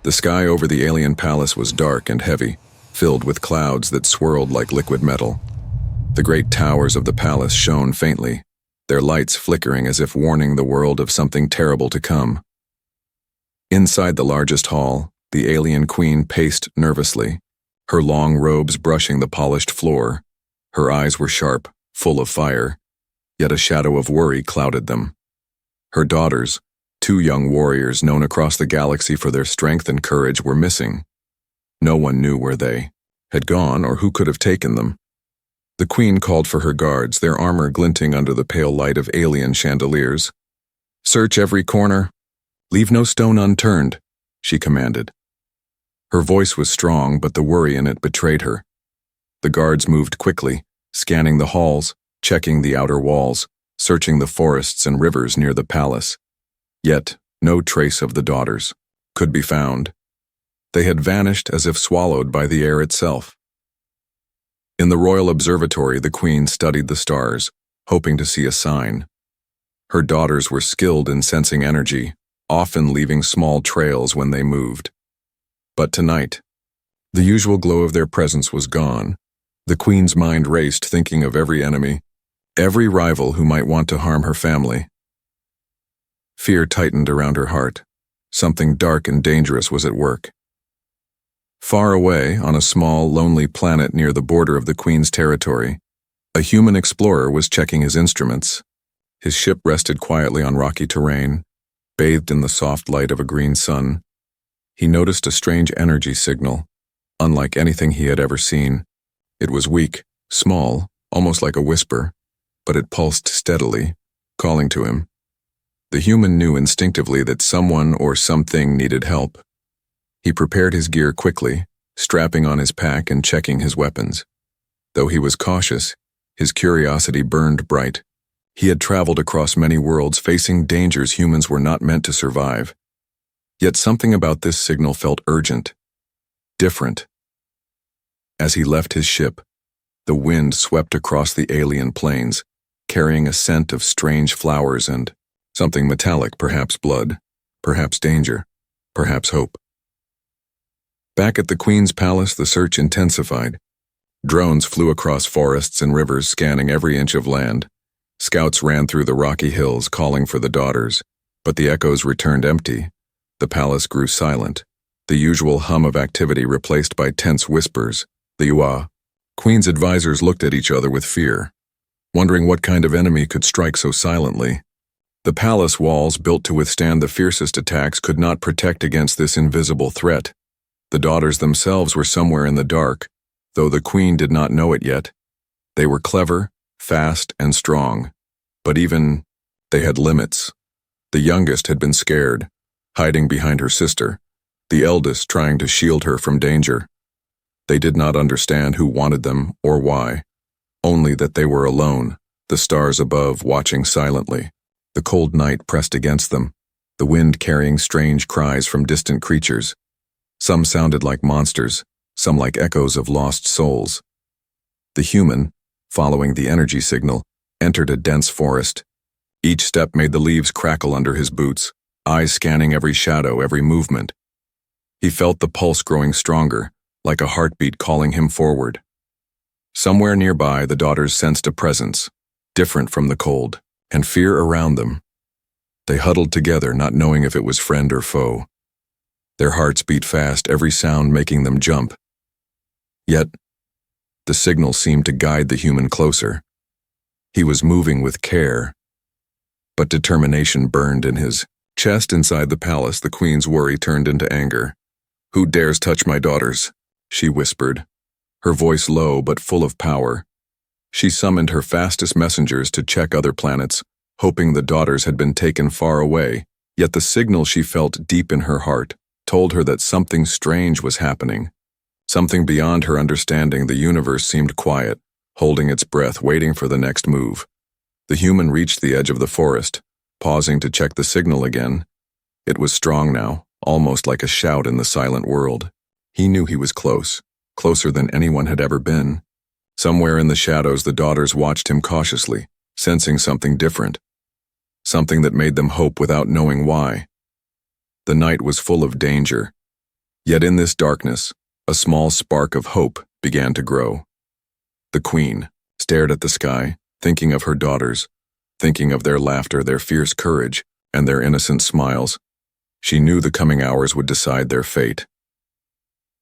The sky over the alien palace was dark and heavy, filled with clouds that swirled like liquid metal. The great towers of the palace shone faintly, their lights flickering as if warning the world of something terrible to come. Inside the largest hall, the alien queen paced nervously, her long robes brushing the polished floor. Her eyes were sharp, full of fire, yet a shadow of worry clouded them. Her daughters, two young warriors known across the galaxy for their strength and courage, were missing. No one knew where they had gone or who could have taken them. The queen called for her guards, their armor glinting under the pale light of alien chandeliers. "Search every corner. Leave no stone unturned," she commanded. Her voice was strong, but the worry in it betrayed her. The guards moved quickly, scanning the halls, checking the outer walls, searching the forests and rivers near the palace. Yet, no trace of the daughters could be found. They had vanished as if swallowed by the air itself. In the royal observatory, the queen studied the stars, hoping to see a sign. Her daughters were skilled in sensing energy, often leaving small trails when they moved. But tonight, the usual glow of their presence was gone. The queen's mind raced, thinking of every enemy, every rival who might want to harm her family. Fear tightened around her heart. Something dark and dangerous was at work. Far away, on a small, lonely planet near the border of the Queen's territory, a human explorer was checking his instruments. His ship rested quietly on rocky terrain, bathed in the soft light of a green sun. He noticed a strange energy signal, unlike anything he had ever seen. It was weak, small, almost like a whisper, but it pulsed steadily, calling to him. The human knew instinctively that someone or something needed help. He prepared his gear quickly, strapping on his pack and checking his weapons. Though he was cautious, his curiosity burned bright. He had traveled across many worlds, facing dangers humans were not meant to survive. Yet something about this signal felt urgent, different. As he left his ship, the wind swept across the alien plains, carrying a scent of strange flowers and something metallic, perhaps blood, perhaps danger, perhaps hope. Back at the Queen's palace, the search intensified. Drones flew across forests and rivers, scanning every inch of land. Scouts ran through the rocky hills, calling for the daughters, but the echoes returned empty. The palace grew silent, the usual hum of activity replaced by tense whispers. The UA. Queen's advisors looked at each other with fear, wondering what kind of enemy could strike so silently. The palace walls, built to withstand the fiercest attacks, could not protect against this invisible threat. The daughters themselves were somewhere in the dark, though the queen did not know it yet. They were clever, fast, and strong, but even they had limits. The youngest had been scared, hiding behind her sister, the eldest trying to shield her from danger. They did not understand who wanted them or why, only that they were alone, the stars above watching silently. The cold night pressed against them, the wind carrying strange cries from distant creatures. Some sounded like monsters, some like echoes of lost souls. The human, following the energy signal, entered a dense forest. Each step made the leaves crackle under his boots, eyes scanning every shadow, every movement. He felt the pulse growing stronger, like a heartbeat calling him forward. Somewhere nearby, the daughters sensed a presence, different from the cold, and fear around them. They huddled together, not knowing if it was friend or foe. Their hearts beat fast, every sound making them jump. Yet, the signal seemed to guide the human closer. He was moving with care, but determination burned in his chest. Inside the palace, the queen's worry turned into anger. "Who dares touch my daughters?" she whispered, her voice low but full of power. She summoned her fastest messengers to check other planets, hoping the daughters had been taken far away, yet the signal she felt deep in her heart told her that something strange was happening. Something beyond her understanding. The universe seemed quiet, holding its breath, waiting for the next move. The human reached the edge of the forest, pausing to check the signal again. It was strong now, almost like a shout in the silent world. He knew he was close, closer than anyone had ever been. Somewhere in the shadows, the daughters watched him cautiously, sensing something different, something that made them hope without knowing why. The night was full of danger, Yet in this darkness, a small spark of hope began to grow. The queen stared at the sky, thinking of her daughters, thinking of their laughter, their fierce courage, and their innocent smiles. She knew the coming hours would decide their fate.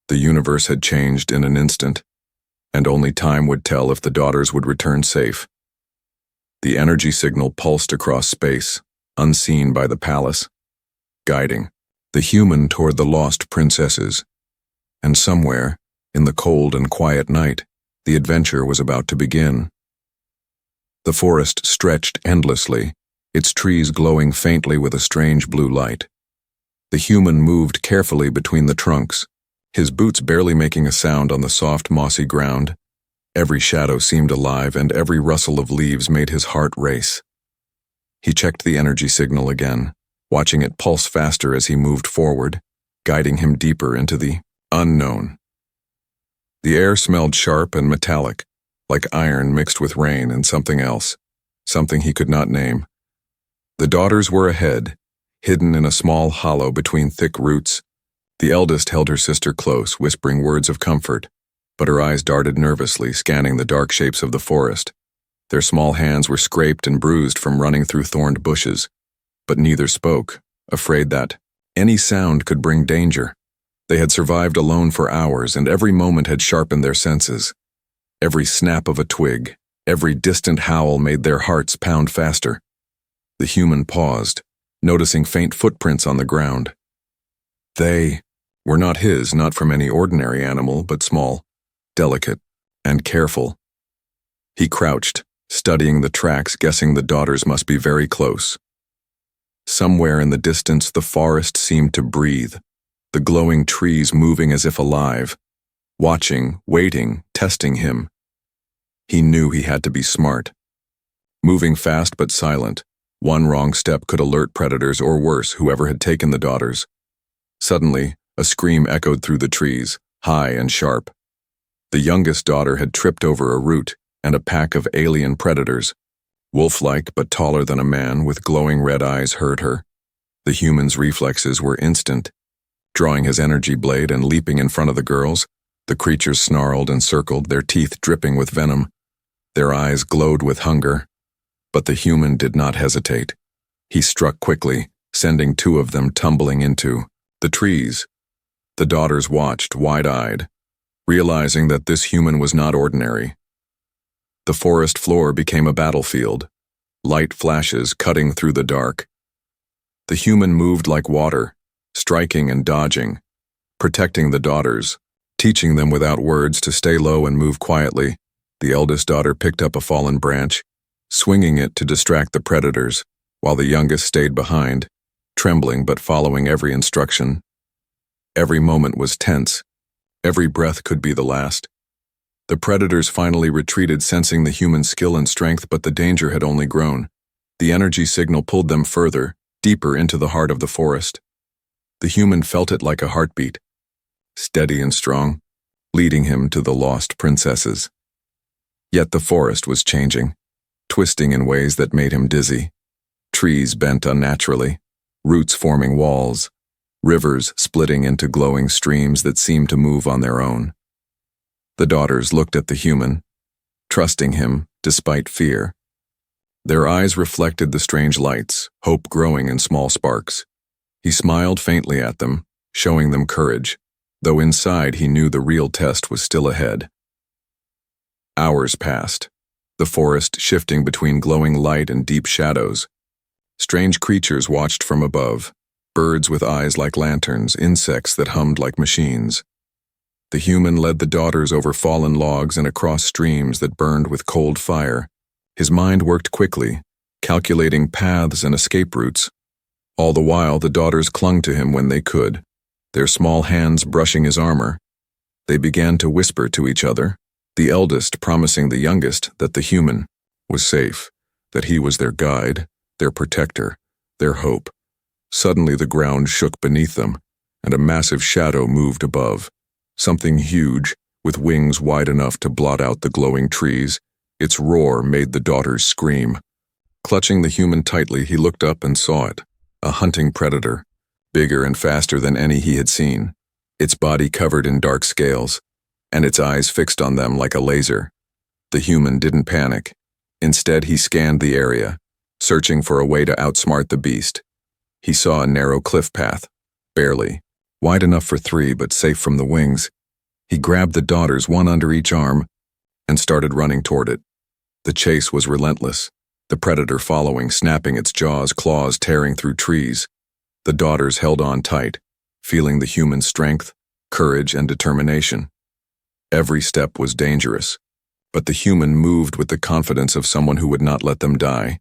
The universe had changed in an instant, and only time would tell if the daughters would return safe. The energy signal pulsed across space, unseen by the palace, guiding the human toward the lost princesses. And somewhere, in the cold and quiet night, the adventure was about to begin. The forest stretched endlessly, its trees glowing faintly with a strange blue light. The human moved carefully between the trunks, his boots barely making a sound on the soft, mossy ground. Every shadow seemed alive, and every rustle of leaves made his heart race. He checked the energy signal again, watching it pulse faster as he moved forward, guiding him deeper into the unknown. The air smelled sharp and metallic, like iron mixed with rain and something else, something he could not name. The daughters were ahead, hidden in a small hollow between thick roots. The eldest held her sister close, whispering words of comfort, but her eyes darted nervously, scanning the dark shapes of the forest. Their small hands were scraped and bruised from running through thorned bushes, but neither spoke, afraid that any sound could bring danger. They had survived alone for hours, and every moment had sharpened their senses. Every snap of a twig, every distant howl made their hearts pound faster. The human paused, noticing faint footprints on the ground. They were not his, not from any ordinary animal, but small, delicate, and careful. He crouched, studying the tracks, guessing the daughters must be very close. Somewhere in the distance, the forest seemed to breathe, the glowing trees moving as if alive, watching, waiting, testing him. He knew he had to be smart. Moving fast but silent, one wrong step could alert predators, or worse, whoever had taken the daughters. Suddenly, a scream echoed through the trees, high and sharp. The youngest daughter had tripped over a root, and a pack of alien predators, wolf-like but taller than a man, with glowing red eyes, heard her. The human's reflexes were instant. Drawing his energy blade and leaping in front of the girls, the creatures snarled and circled, their teeth dripping with venom. Their eyes glowed with hunger. But the human did not hesitate. He struck quickly, sending two of them tumbling into the trees. The daughters watched, wide-eyed, realizing that this human was not ordinary. The forest floor became a battlefield, light flashes cutting through the dark. The human moved like water, striking and dodging, protecting the daughters, teaching them without words to stay low and move quietly. The eldest daughter picked up a fallen branch, swinging it to distract the predators, while the youngest stayed behind, trembling but following every instruction. Every moment was tense. Every breath could be the last. The predators finally retreated, sensing the human skill and strength, but the danger had only grown. The energy signal pulled them further, deeper into the heart of the forest. The human felt it like a heartbeat, steady and strong, leading him to the lost princesses. Yet the forest was changing, twisting in ways that made him dizzy. Trees bent unnaturally, roots forming walls, rivers splitting into glowing streams that seemed to move on their own. The daughters looked at the human, trusting him despite fear. Their eyes reflected the strange lights, hope growing in small sparks. He smiled faintly at them, showing them courage, though inside he knew the real test was still ahead. Hours passed, the forest shifting between glowing light and deep shadows. Strange creatures watched from above, birds with eyes like lanterns, insects that hummed like machines. The human led the daughters over fallen logs and across streams that burned with cold fire. His mind worked quickly, calculating paths and escape routes. All the while, the daughters clung to him when they could, their small hands brushing his armor. They began to whisper to each other, the eldest promising the youngest that the human was safe, that he was their guide, their protector, their hope. Suddenly the ground shook beneath them, and a massive shadow moved above. Something huge, with wings wide enough to blot out the glowing trees. Its roar made the daughters scream. Clutching the human tightly, he looked up and saw it, a hunting predator, bigger and faster than any he had seen. its body covered in dark scales, and its eyes fixed on them like a laser. The human didn't panic. Instead, he scanned the area, searching for a way to outsmart the beast. He saw a narrow cliff path, barely, wide enough for three but safe from the wings. He grabbed the daughters, one under each arm, and started running toward it. The chase was relentless, the predator following, snapping its jaws, claws tearing through trees. The daughters held on tight, feeling the human strength, courage, and determination. Every step was dangerous, but the human moved with the confidence of someone who would not let them die.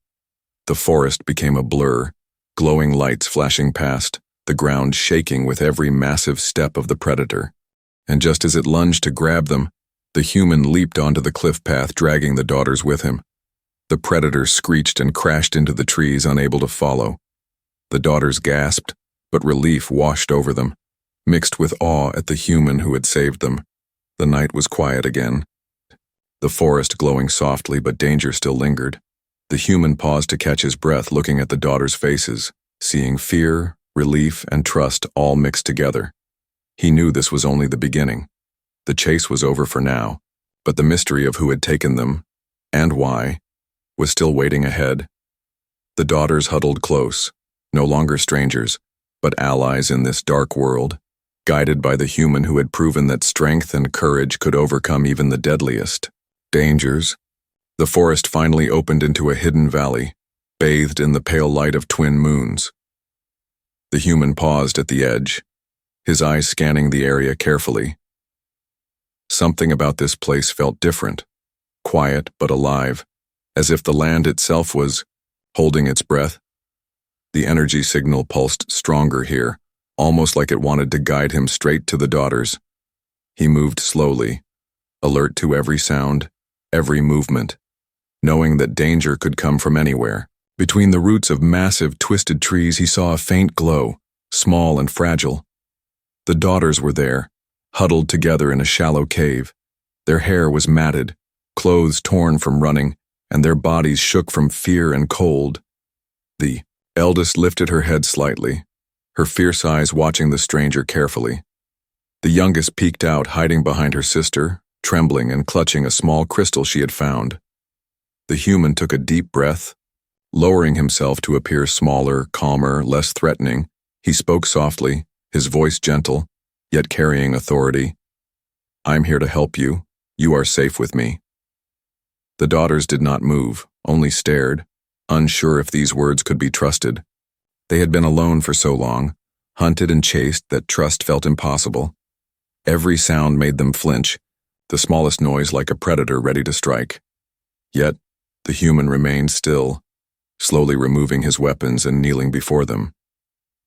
The forest became a blur, glowing lights flashing past, the ground shaking with every massive step of the predator. And just as it lunged to grab them, the human leaped onto the cliff path, dragging the daughters with him. The predator screeched and crashed into the trees, unable to follow. The daughters gasped, but relief washed over them, mixed with awe at the human who had saved them. The night was quiet again, the forest glowing softly, but danger still lingered. The human paused to catch his breath, looking at the daughters' faces, seeing fear, relief, and trust all mixed together. He knew this was only the beginning. The chase was over for now, but the mystery of who had taken them, and why, was still waiting ahead. The daughters huddled close, no longer strangers, but allies in this dark world, guided by the human who had proven that strength and courage could overcome even the deadliest dangers. The forest finally opened into a hidden valley, bathed in the pale light of twin moons. The human paused at the edge, his eyes scanning the area carefully. Something about this place felt different, quiet but alive, as if the land itself was holding its breath. The energy signal pulsed stronger here, almost like it wanted to guide him straight to the daughters. He moved slowly, alert to every sound, every movement, knowing that danger could come from anywhere. Between the roots of massive, twisted trees, he saw a faint glow, small and fragile. The daughters were there, huddled together in a shallow cave. Their hair was matted, clothes torn from running, and their bodies shook from fear and cold. The eldest lifted her head slightly, her fierce eyes watching the stranger carefully. The youngest peeked out, hiding behind her sister, trembling and clutching a small crystal she had found. The human took a deep breath. Lowering himself to appear smaller, calmer, less threatening, he spoke softly, his voice gentle, yet carrying authority. "I'm here to help you. You are safe with me." The daughters did not move, only stared, unsure if these words could be trusted. They had been alone for so long, hunted and chased, that trust felt impossible. Every sound made them flinch, the smallest noise like a predator ready to strike. Yet, the human remained still, slowly removing his weapons and kneeling before them.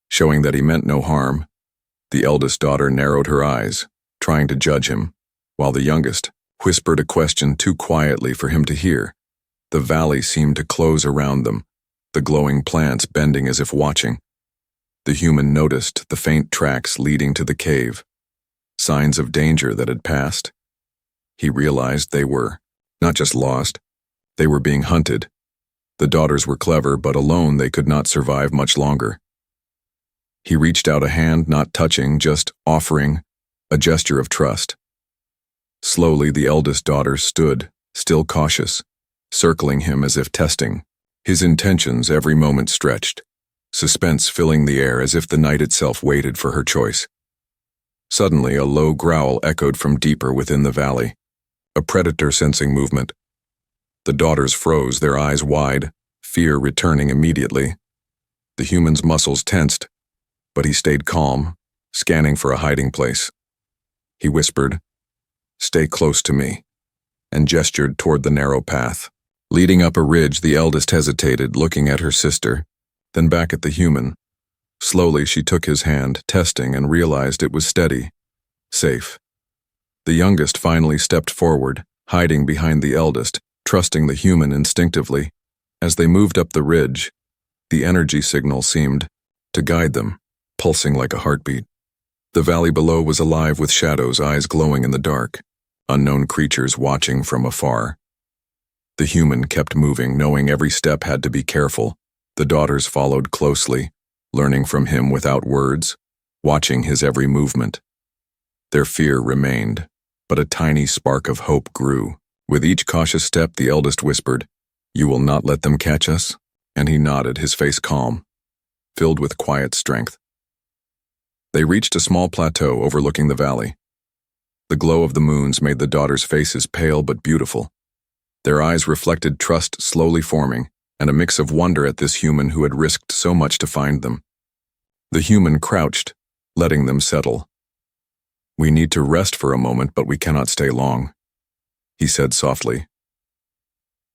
Showing that he meant no harm, the eldest daughter narrowed her eyes, trying to judge him, while the youngest whispered a question too quietly for him to hear. The valley seemed to close around them, the glowing plants bending as if watching. The human noticed the faint tracks leading to the cave, signs of danger that had passed. He realized they were not just lost, they were being hunted. The daughters were clever, but alone they could not survive much longer. He reached out a hand, not touching, just offering, a gesture of trust. Slowly, the eldest daughter stood, still cautious, circling him as if testing. His intentions every moment stretched, suspense filling the air as if the night itself waited for her choice. Suddenly, a low growl echoed from deeper within the valley, a predator sensing movement. The daughters froze, their eyes wide, fear returning immediately. The human's muscles tensed, but he stayed calm, scanning for a hiding place. He whispered, "Stay close to me," and gestured toward the narrow path. Leading up a ridge, the eldest hesitated, looking at her sister, then back at the human. Slowly, she took his hand, testing, and realized it was steady, safe. The youngest finally stepped forward, hiding behind the eldest, trusting the human instinctively. As they moved up the ridge, the energy signal seemed to guide them, pulsing like a heartbeat. The valley below was alive with shadows, eyes glowing in the dark, unknown creatures watching from afar. The human kept moving, knowing every step had to be careful. The daughters followed closely, learning from him without words, watching his every movement. Their fear remained, but a tiny spark of hope grew. With each cautious step, the eldest whispered, "You will not let them catch us?" And he nodded, his face calm, filled with quiet strength. They reached a small plateau overlooking the valley. The glow of the moons made the daughters' faces pale but beautiful. Their eyes reflected trust slowly forming, and a mix of wonder at this human who had risked so much to find them. The human crouched, letting them settle. "We need to rest for a moment, but we cannot stay long," he said softly.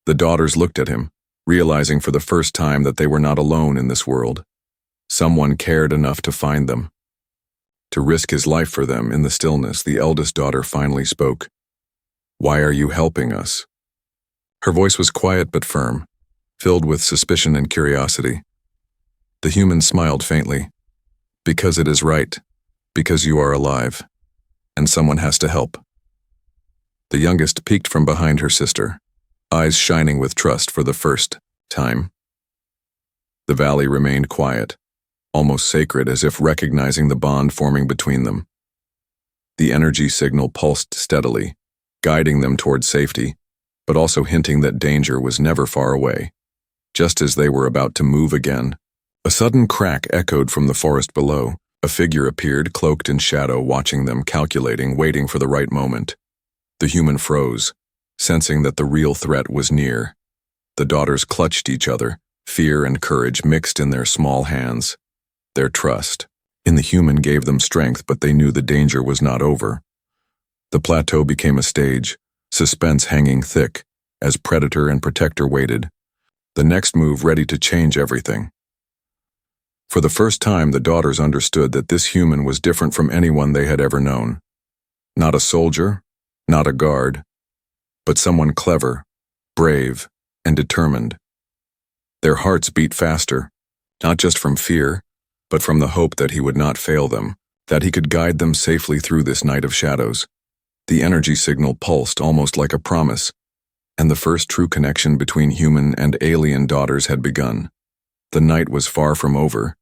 The daughters looked at him, realizing for the first time that they were not alone in this world. Someone cared enough to find them. To risk his life for them in the stillness, the eldest daughter finally spoke. "Why are you helping us?" Her voice was quiet but firm, filled with suspicion and curiosity. The human smiled faintly. "Because it is right, because you are alive, and someone has to help." The youngest peeked from behind her sister, eyes shining with trust for the first time. The valley remained quiet, almost sacred, as if recognizing the bond forming between them. The energy signal pulsed steadily, guiding them toward safety, but also hinting that danger was never far away. Just as they were about to move again, a sudden crack echoed from the forest below. A figure appeared, cloaked in shadow, watching them, calculating, waiting for the right moment. The human froze, sensing that the real threat was near. The daughters clutched each other, fear and courage mixed in their small hands. Their trust in the human gave them strength, but they knew the danger was not over. The plateau became a stage, suspense hanging thick, as predator and protector waited, the next move ready to change everything. For the first time, the daughters understood that this human was different from anyone they had ever known. Not a soldier, not a guard, but someone clever, brave, and determined. Their hearts beat faster, not just from fear, but from the hope that he would not fail them, that he could guide them safely through this night of shadows. The energy signal pulsed almost like a promise, and the first true connection between human and alien daughters had begun. The night was far from over,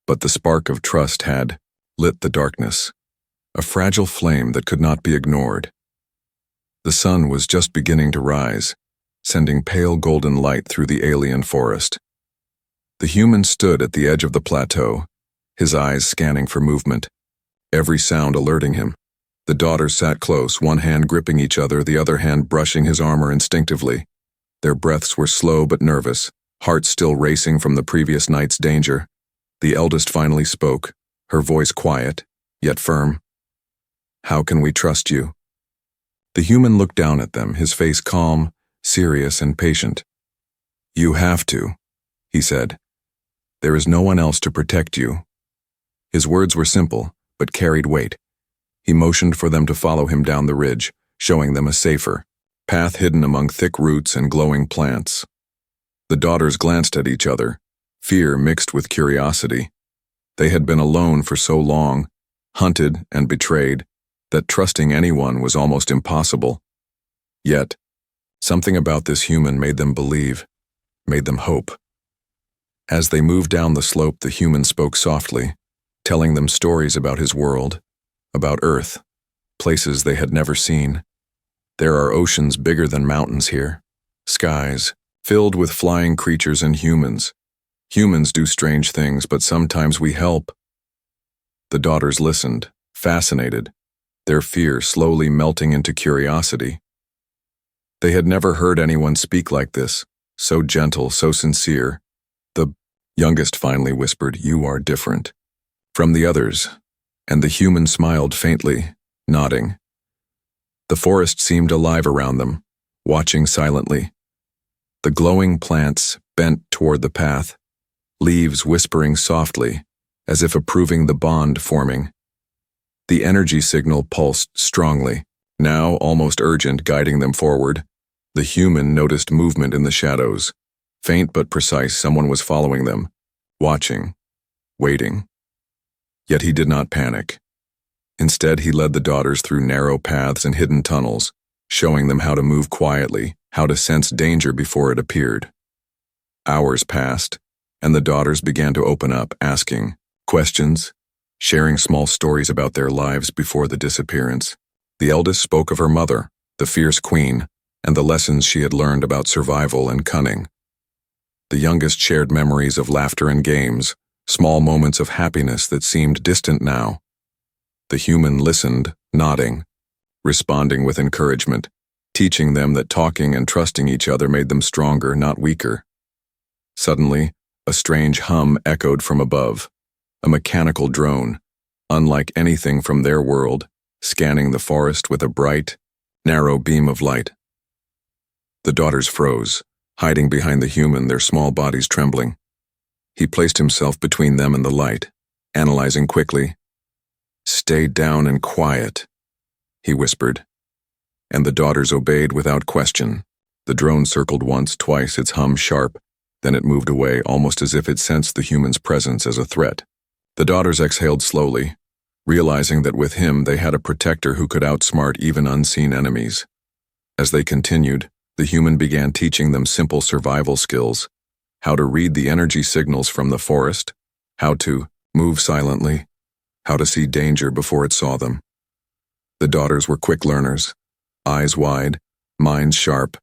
but the spark of trust had lit the darkness, a fragile flame that could not be ignored. The sun was just beginning to rise, sending pale golden light through the alien forest. The human stood at the edge of the plateau, his eyes scanning for movement, every sound alerting him. The daughters sat close, one hand gripping each other, the other hand brushing his armor instinctively. Their breaths were slow but nervous, hearts still racing from the previous night's danger. The eldest finally spoke, her voice quiet, yet firm. "How can we trust you?" The human looked down at them, his face calm, serious, and patient. "You have to," he said. "There is no one else to protect you." His words were simple, but carried weight. He motioned for them to follow him down the ridge, showing them a safer path hidden among thick roots and glowing plants. The daughters glanced at each other, fear mixed with curiosity. They had been alone for so long, hunted and betrayed, that trusting anyone was almost impossible. Yet, something about this human made them believe, made them hope. As they moved down the slope, the human spoke softly, telling them stories about his world, about Earth, places they had never seen. There are oceans bigger than mountains here, skies filled with flying creatures and humans. Humans do strange things, but sometimes we help. The daughters listened, fascinated, their fear slowly melting into curiosity. They had never heard anyone speak like this, so gentle, so sincere. The youngest finally whispered, "You are different from the others," and the human smiled faintly, nodding. The forest seemed alive around them, watching silently. The glowing plants bent toward the path, leaves whispering softly, as if approving the bond forming. The energy signal pulsed strongly, now almost urgent, guiding them forward. The human noticed movement in the shadows. Faint but precise, someone was following them, watching, waiting. Yet he did not panic. Instead, he led the daughters through narrow paths and hidden tunnels, showing them how to move quietly, how to sense danger before it appeared. Hours passed, and the daughters began to open up, asking questions, sharing small stories about their lives before the disappearance. The eldest spoke of her mother, the fierce queen, and the lessons she had learned about survival and cunning. The youngest shared memories of laughter and games, small moments of happiness that seemed distant now. The human listened, nodding, responding with encouragement, teaching them that talking and trusting each other made them stronger, not weaker. Suddenly, a strange hum echoed from above, a mechanical drone, unlike anything from their world, scanning the forest with a bright, narrow beam of light. The daughters froze, hiding behind the human, their small bodies trembling. He placed himself between them and the light, analyzing quickly. "Stay down and quiet," he whispered. And the daughters obeyed without question. The drone circled once, twice, its hum sharp, then it moved away, almost as if it sensed the human's presence as a threat. The daughters exhaled slowly, realizing that with him they had a protector who could outsmart even unseen enemies. As they continued, the human began teaching them simple survival skills: how to read the energy signals from the forest, how to move silently, how to see danger before it saw them. The daughters were quick learners, eyes wide, minds sharp,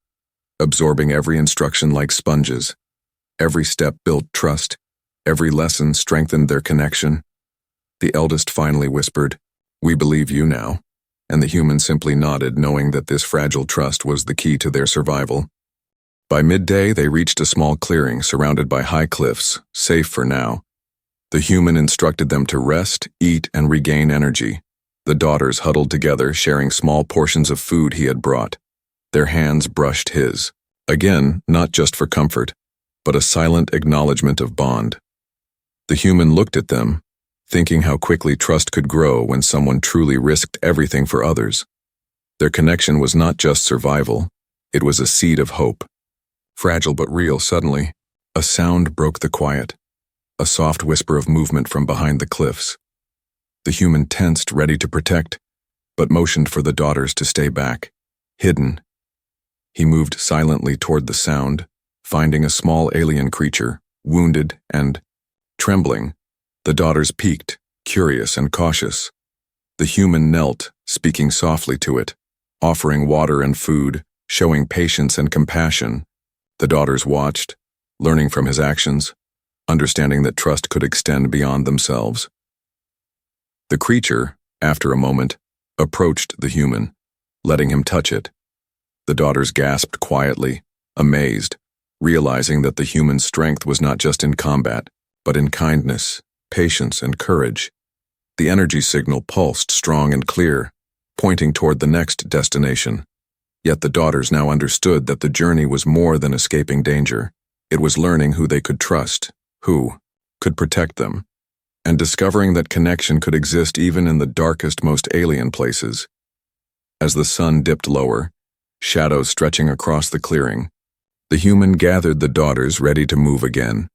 absorbing every instruction like sponges. Every step built trust, every lesson strengthened their connection. The eldest finally whispered, "We believe you now," and the human simply nodded, knowing that this fragile trust was the key to their survival. By midday, they reached a small clearing surrounded by high cliffs, safe for now. The human instructed them to rest, eat, and regain energy. The daughters huddled together, sharing small portions of food he had brought. Their hands brushed his. Again, not just for comfort, but a silent acknowledgement of bond. The human looked at them, thinking how quickly trust could grow when someone truly risked everything for others. Their connection was not just survival, it was a seed of hope. Fragile but real. Suddenly, a sound broke the quiet, a soft whisper of movement from behind the cliffs. The human tensed, ready to protect, but motioned for the daughters to stay back, hidden. He moved silently toward the sound, finding a small alien creature, wounded and trembling. The daughters peeked, curious and cautious. The human knelt, speaking softly to it, offering water and food, showing patience and compassion. The daughters watched, learning from his actions, understanding that trust could extend beyond themselves. The creature, after a moment, approached the human, letting him touch it. The daughters gasped quietly, amazed, realizing that the human's strength was not just in combat, but in kindness, patience, and courage. The energy signal pulsed strong and clear, pointing toward the next destination. Yet the daughters now understood that the journey was more than escaping danger. It was learning who they could trust, who could protect them, and discovering that connection could exist even in the darkest, most alien places. As the sun dipped lower, shadows stretching across the clearing, the human gathered the daughters, ready to move again.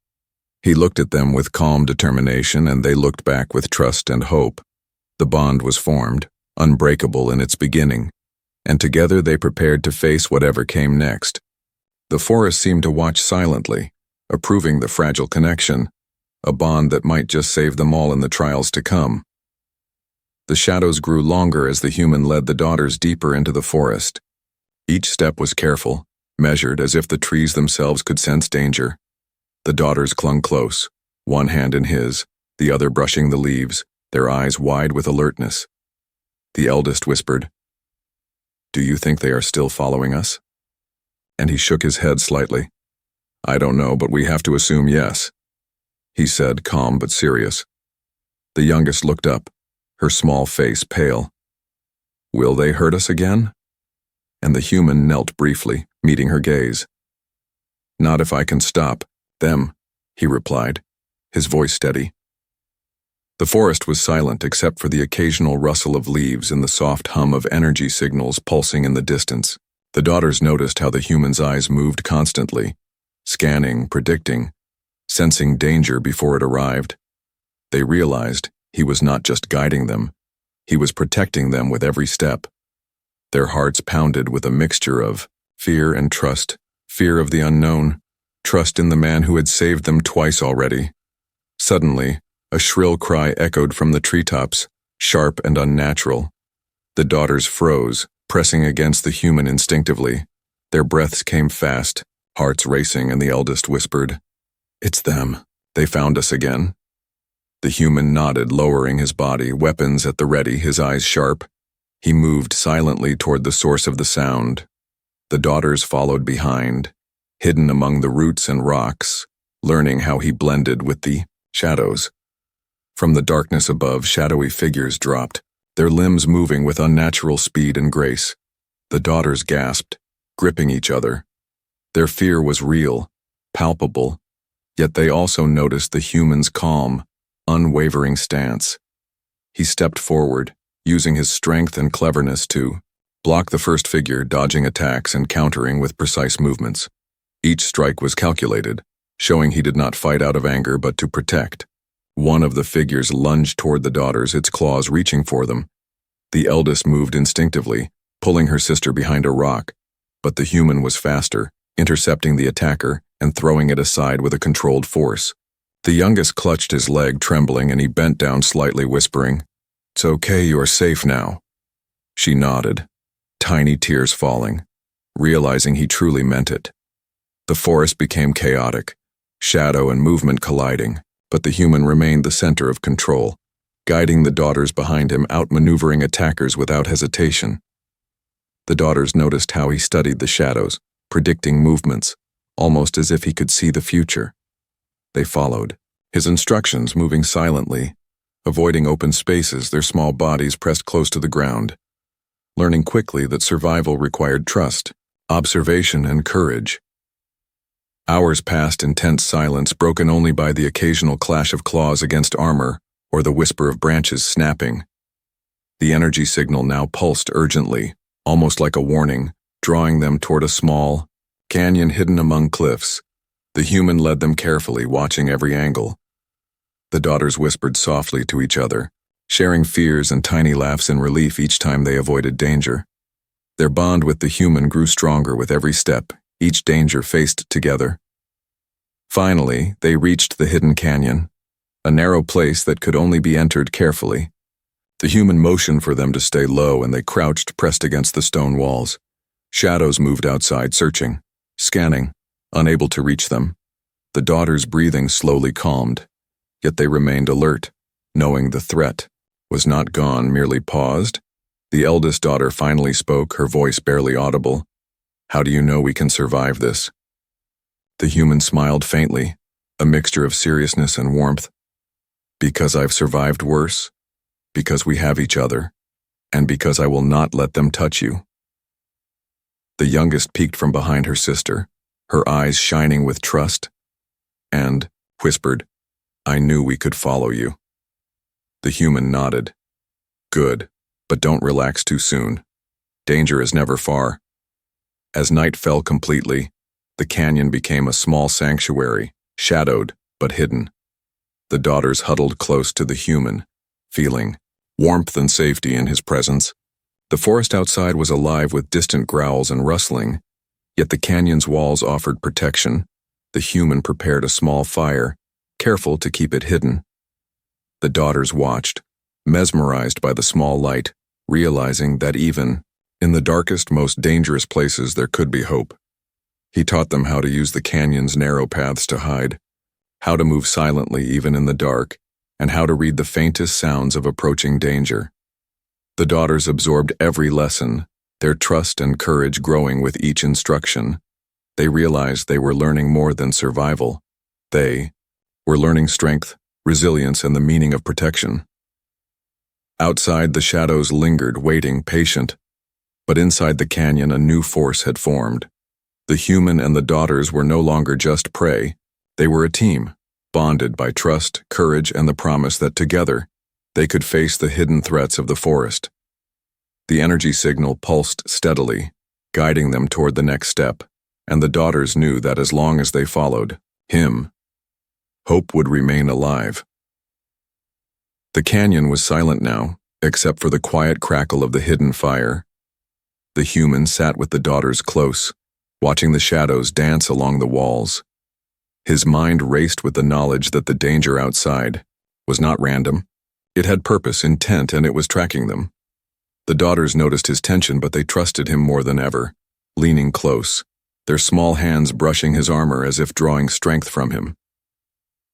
He looked at them with calm determination, and they looked back with trust and hope. The bond was formed, unbreakable in its beginning, and together they prepared to face whatever came next. The forest seemed to watch silently, approving the fragile connection, a bond that might just save them all in the trials to come. The shadows grew longer as the human led the daughters deeper into the forest. Each step was careful, measured, as if the trees themselves could sense danger. The daughters clung close, one hand in his, the other brushing the leaves, their eyes wide with alertness. The eldest whispered, "Do you think they are still following us?" And he shook his head slightly. "I don't know, but we have to assume yes," he said, calm but serious. The youngest looked up, her small face pale. "Will they hurt us again?" And the human knelt briefly, meeting her gaze. "Not if I can stop them," he replied, his voice steady. The forest was silent except for the occasional rustle of leaves and the soft hum of energy signals pulsing in the distance. The daughters noticed how the human's eyes moved constantly, scanning, predicting, sensing danger before it arrived. They realized he was not just guiding them, he was protecting them with every step. Their hearts pounded with a mixture of fear and trust, fear of the unknown, trust in the man who had saved them twice already. Suddenly, A shrill cry echoed from the treetops, sharp and unnatural. The daughters froze, pressing against the human instinctively. Their breaths came fast, hearts racing, and the eldest whispered, "It's them. They found us again." The human nodded, lowering his body, weapons at the ready, his eyes sharp. He moved silently toward the source of the sound. The daughters followed behind, hidden among the roots and rocks, learning how he blended with the shadows. From the darkness above, shadowy figures dropped, their limbs moving with unnatural speed and grace. The daughters gasped, gripping each other. Their fear was real, palpable, yet they also noticed the human's calm, unwavering stance. He stepped forward, using his strength and cleverness to block the first figure, dodging attacks and countering with precise movements. Each strike was calculated, showing he did not fight out of anger but to protect. One of the figures lunged toward the daughters, its claws reaching for them. The eldest moved instinctively, pulling her sister behind a rock, but the human was faster, intercepting the attacker and throwing it aside with a controlled force. The youngest clutched his leg, trembling, and he bent down slightly, whispering, "It's okay, you are safe now." She nodded, tiny tears falling, realizing he truly meant it. The forest became chaotic, shadow and movement colliding, but the human remained the center of control, guiding the daughters behind him, outmaneuvering attackers without hesitation. The daughters noticed how he studied the shadows, predicting movements, almost as if he could see the future. They followed, his instructions moving silently, avoiding open spaces, their small bodies pressed close to the ground, learning quickly that survival required trust, observation, and courage. Hours passed in tense silence, broken only by the occasional clash of claws against armor or the whisper of branches snapping. The energy signal now pulsed urgently, almost like a warning, drawing them toward a small canyon hidden among cliffs. The human led them carefully, watching every angle. The daughters whispered softly to each other, sharing fears and tiny laughs in relief each time they avoided danger. Their bond with the human grew stronger with every step, each danger faced together. Finally, they reached the hidden canyon, a narrow place that could only be entered carefully. The human motioned for them to stay low, and they crouched, pressed against the stone walls. Shadows moved outside, searching, scanning, unable to reach them. The daughters' breathing slowly calmed, yet they remained alert, knowing the threat was not gone, merely paused. The eldest daughter finally spoke, her voice barely audible. "How do you know we can survive this?" The human smiled faintly, a mixture of seriousness and warmth. "Because I've survived worse, because we have each other, and because I will not let them touch you." The youngest peeked from behind her sister, her eyes shining with trust, and whispered, "I knew we could follow you." The human nodded. "Good, but don't relax too soon. Danger is never far." As night fell completely, the canyon became a small sanctuary, shadowed but hidden. The daughters huddled close to the human, feeling warmth and safety in his presence. The forest outside was alive with distant growls and rustling, yet the canyon's walls offered protection. The human prepared a small fire, careful to keep it hidden. The daughters watched, mesmerized by the small light, realizing that even in the darkest, most dangerous places there could be hope. He taught them how to use the canyon's narrow paths to hide, how to move silently even in the dark, and how to read the faintest sounds of approaching danger. The daughters absorbed every lesson, their trust and courage growing with each instruction. They realized they were learning more than survival. They were learning strength, resilience, and the meaning of protection. Outside, the shadows lingered, waiting, patient. But inside the canyon, a new force had formed. The human and the daughters were no longer just prey. They were a team, bonded by trust, courage, and the promise that together they could face the hidden threats of the forest. The energy signal pulsed steadily, guiding them toward the next step, and the daughters knew that as long as they followed him, hope would remain alive. The canyon was silent now, except for the quiet crackle of the hidden fire. The human sat with the daughters close, watching the shadows dance along the walls. His mind raced with the knowledge that the danger outside was not random. It had purpose, intent, and it was tracking them. The daughters noticed his tension, but they trusted him more than ever, leaning close, their small hands brushing his armor as if drawing strength from him.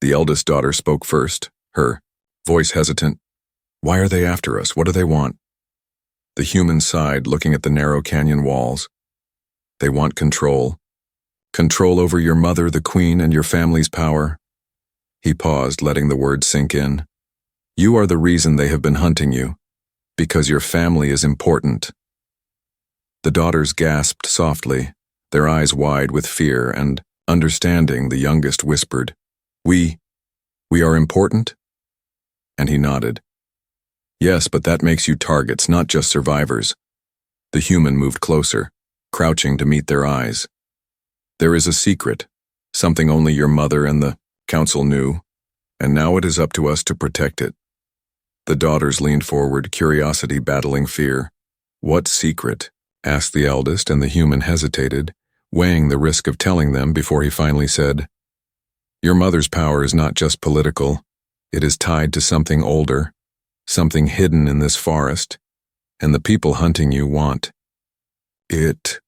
The eldest daughter spoke first, her voice hesitant. "Why are they after us? What do they want?" The human sighed, looking at the narrow canyon walls. "They want control. Control over your mother, the queen, and your family's power." He paused, letting the words sink in. "You are the reason they have been hunting you, because your family is important." The daughters gasped softly, their eyes wide with fear, and, understanding, the youngest whispered, We are important?" And he nodded. "Yes, but that makes you targets, not just survivors." The human moved closer, crouching to meet their eyes. "There is a secret, something only your mother and the council knew, and now it is up to us to protect it." The daughters leaned forward, curiosity battling fear. "What secret?" asked the eldest, and the human hesitated, weighing the risk of telling them before he finally said, "Your mother's power is not just political. It is tied to something older, something hidden in this forest, and the people hunting you want it."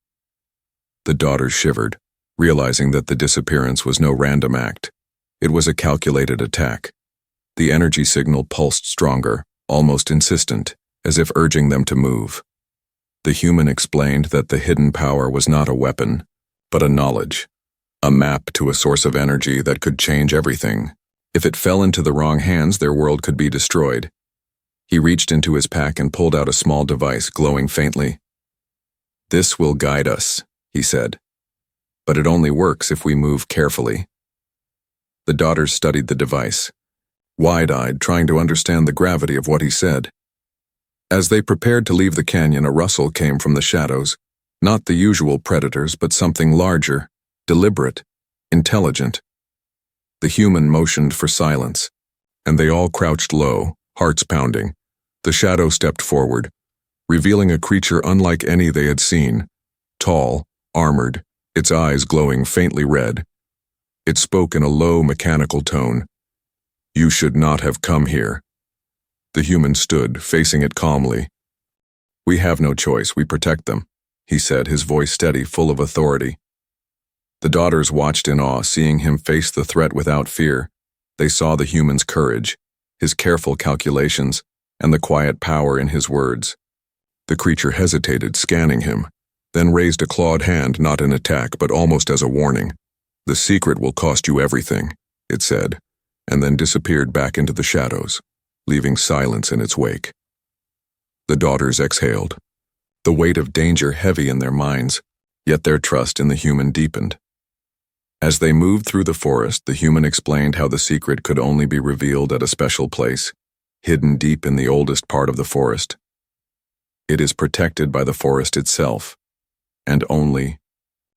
The daughters shivered, realizing that the disappearance was no random act. It was a calculated attack. The energy signal pulsed stronger, almost insistent, as if urging them to move. The human explained that the hidden power was not a weapon, but a knowledge, a map to a source of energy that could change everything. If it fell into the wrong hands, their world could be destroyed. He reached into his pack and pulled out a small device, glowing faintly. "This will guide us," he said. "But it only works if we move carefully." The daughters studied the device, wide-eyed, trying to understand the gravity of what he said. As they prepared to leave the canyon, a rustle came from the shadows, not the usual predators, but something larger, deliberate, intelligent. The human motioned for silence, and they all crouched low, hearts pounding. The shadow stepped forward, revealing a creature unlike any they had seen, tall, armored, its eyes glowing faintly red. It spoke in a low, mechanical tone. "You should not have come here." The human stood, facing it calmly. "We have no choice, we protect them," he said, his voice steady, full of authority. The daughters watched in awe, seeing him face the threat without fear. They saw the human's courage, his careful calculations, and the quiet power in his words. The creature hesitated, scanning him, then raised a clawed hand, not in attack, but almost as a warning. "The secret will cost you everything," it said, and then disappeared back into the shadows, leaving silence in its wake. The daughters exhaled, the weight of danger heavy in their minds, yet their trust in the human deepened. As they moved through the forest, the human explained how the secret could only be revealed at a special place, hidden deep in the oldest part of the forest. It is protected by the forest itself, and only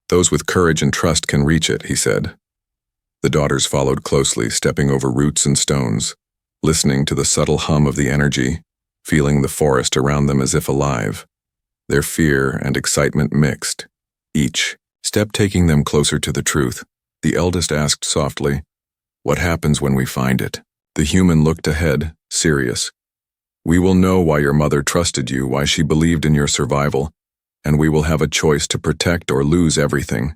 those with courage and trust can reach it, he said. The daughters followed closely, stepping over roots and stones, listening to the subtle hum of the energy, feeling the forest around them as if alive. Their fear and excitement mixed, each step taking them closer to the truth. The eldest asked softly, "What happens when we find it?" The human looked ahead, serious. "We will know why your mother trusted you, why she believed in your survival, and we will have a choice to protect or lose everything."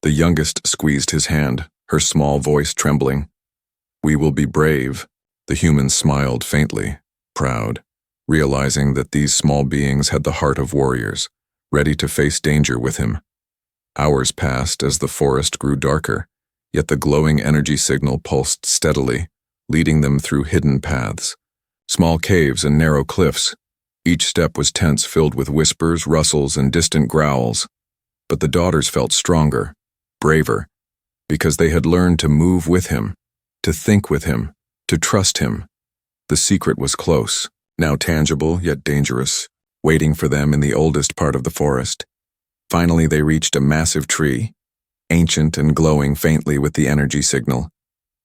The youngest squeezed his hand, her small voice trembling. "We will be brave." The human smiled faintly, proud, realizing that these small beings had the heart of warriors, ready to face danger with him. Hours passed as the forest grew darker, yet the glowing energy signal pulsed steadily, leading them through hidden paths, small caves and narrow cliffs. Each step was tense, filled with whispers, rustles, and distant growls. But the daughters felt stronger, braver, because they had learned to move with him, to think with him, to trust him. The secret was close, now tangible yet dangerous, waiting for them in the oldest part of the forest. Finally, they reached a massive tree, ancient and glowing faintly with the energy signal.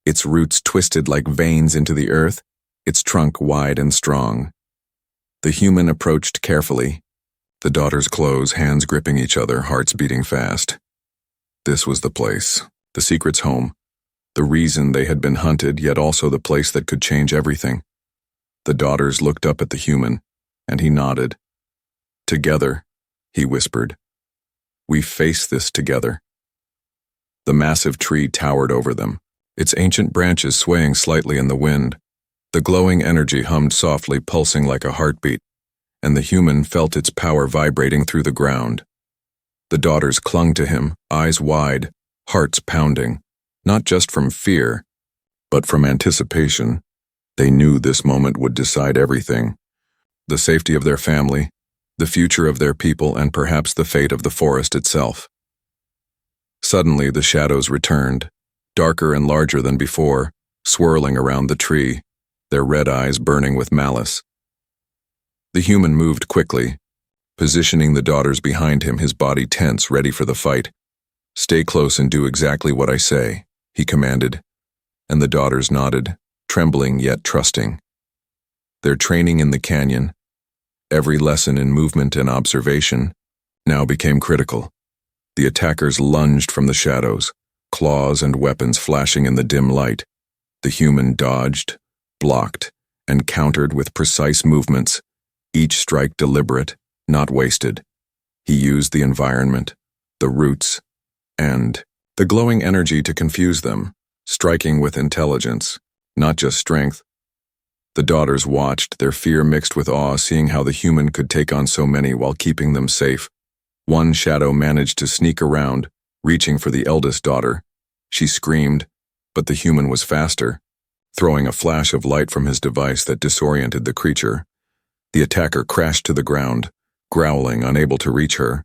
Its roots twisted like veins into the earth, its trunk wide and strong. The human approached carefully, the daughters close, hands gripping each other, hearts beating fast. This was the place, the secret's home, the reason they had been hunted, yet also the place that could change everything. The daughters looked up at the human, and he nodded. "Together," he whispered. "We face this together." The massive tree towered over them, its ancient branches swaying slightly in the wind. The glowing energy hummed softly, pulsing like a heartbeat, and the human felt its power vibrating through the ground. The daughters clung to him, eyes wide, hearts pounding, not just from fear, but from anticipation. They knew this moment would decide everything: the safety of their family, the future of their people, and perhaps the fate of the forest itself. Suddenly, the shadows returned, darker and larger than before, swirling around the tree, their red eyes burning with malice. The human moved quickly, positioning the daughters behind him, his body tense, ready for the fight. "Stay close and do exactly what I say," he commanded, and the daughters nodded, trembling yet trusting. Their training in the canyon, every lesson in movement and observation, now became critical. The attackers lunged from the shadows, claws and weapons flashing in the dim light. The human dodged, blocked, and countered with precise movements, each strike deliberate, not wasted. He used the environment, the roots, and the glowing energy to confuse them, striking with intelligence, not just strength. The daughters watched, their fear mixed with awe, seeing how the human could take on so many while keeping them safe. One shadow managed to sneak around, reaching for the eldest daughter. She screamed, but the human was faster, throwing a flash of light from his device that disoriented the creature. The attacker crashed to the ground, growling, unable to reach her.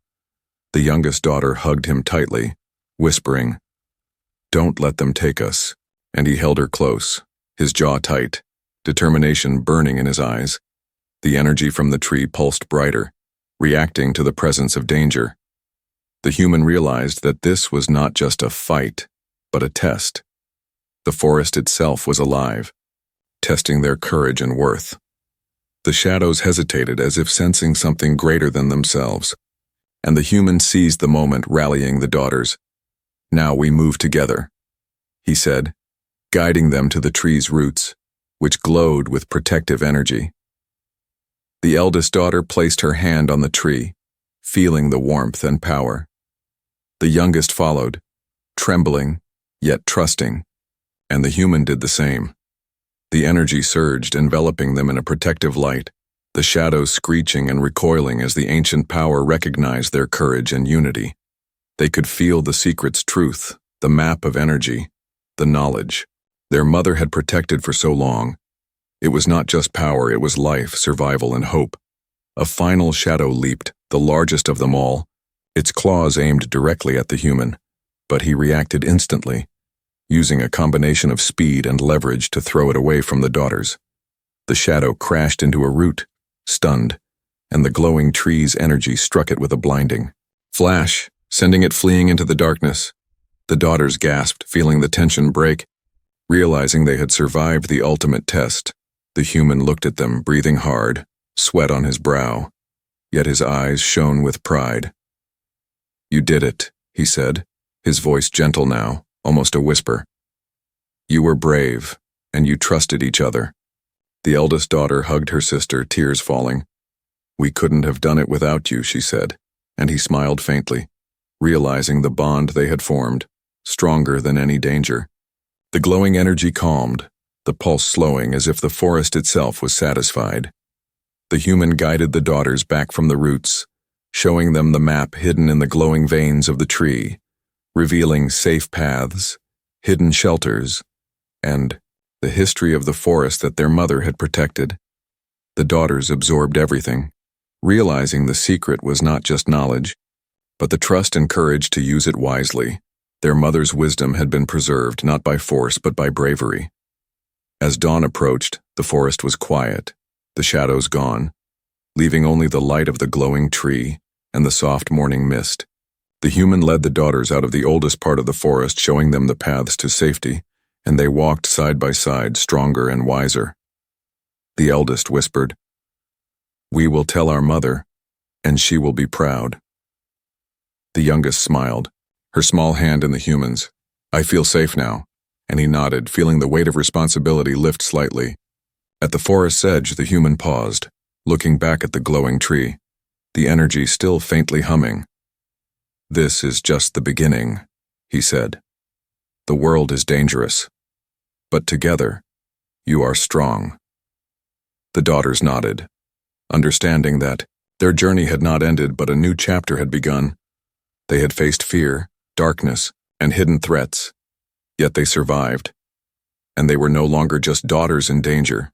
The youngest daughter hugged him tightly, whispering, "Don't let them take us," and he held her close, his jaw tight, determination burning in his eyes. The energy from the tree pulsed brighter, reacting to the presence of danger. The human realized that this was not just a fight, but a test. The forest itself was alive, testing their courage and worth. The shadows hesitated, as if sensing something greater than themselves, and the human seized the moment, rallying the daughters. "Now we move together," he said, guiding them to the tree's roots, which glowed with protective energy. The eldest daughter placed her hand on the tree, feeling the warmth and power. The youngest followed, trembling, yet trusting, and the human did the same. The energy surged, enveloping them in a protective light, the shadows screeching and recoiling as the ancient power recognized their courage and unity. They could feel the secret's truth, the map of energy, the knowledge their mother had protected for so long. It was not just power, it was life, survival, and hope. A final shadow leaped, the largest of them all, its claws aimed directly at the human, but he reacted instantly, using a combination of speed and leverage to throw it away from the daughters. The shadow crashed into a root, stunned, and the glowing tree's energy struck it with a blinding flash, sending it fleeing into the darkness. The daughters gasped, feeling the tension break, realizing they had survived the ultimate test. The human looked at them, breathing hard, sweat on his brow, yet his eyes shone with pride. "You did it," he said, his voice gentle now, almost a whisper. "You were brave, and you trusted each other." The eldest daughter hugged her sister, tears falling. "We couldn't have done it without you," she said, and he smiled faintly, realizing the bond they had formed, stronger than any danger. The glowing energy calmed, the pulse slowing as if the forest itself was satisfied. The human guided the daughters back from the roots, showing them the map hidden in the glowing veins of the tree, revealing safe paths, hidden shelters, and the history of the forest that their mother had protected. The daughters absorbed everything, realizing the secret was not just knowledge, but the trust and courage to use it wisely. Their mother's wisdom had been preserved not by force but by bravery. As dawn approached, the forest was quiet, the shadows gone, leaving only the light of the glowing tree and the soft morning mist. The human led the daughters out of the oldest part of the forest, showing them the paths to safety, and they walked side by side, stronger and wiser. The eldest whispered, "We will tell our mother, and she will be proud." The youngest smiled, her small hand in the human's. "I feel safe now, and he nodded, feeling the weight of responsibility lift slightly. At the forest's edge, the human paused, looking back at the glowing tree, the energy still faintly humming. "This is just the beginning," he said. "The world is dangerous, but together, you are strong." The daughters nodded, understanding that their journey had not ended but a new chapter had begun. They had faced fear, darkness, and hidden threats, yet they survived, and they were no longer just daughters in danger.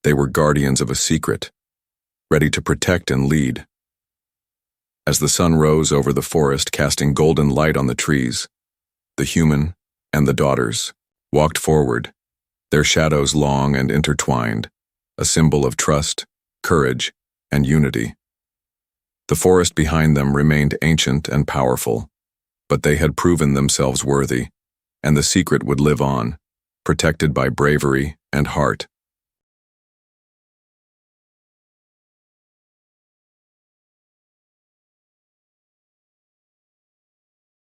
They were guardians of a secret, ready to protect and lead. As the sun rose over the forest, casting golden light on the trees, the human and the daughters walked forward, their shadows long and intertwined, a symbol of trust, courage, and unity. The forest behind them remained ancient and powerful, but they had proven themselves worthy, and the secret would live on, protected by bravery and heart.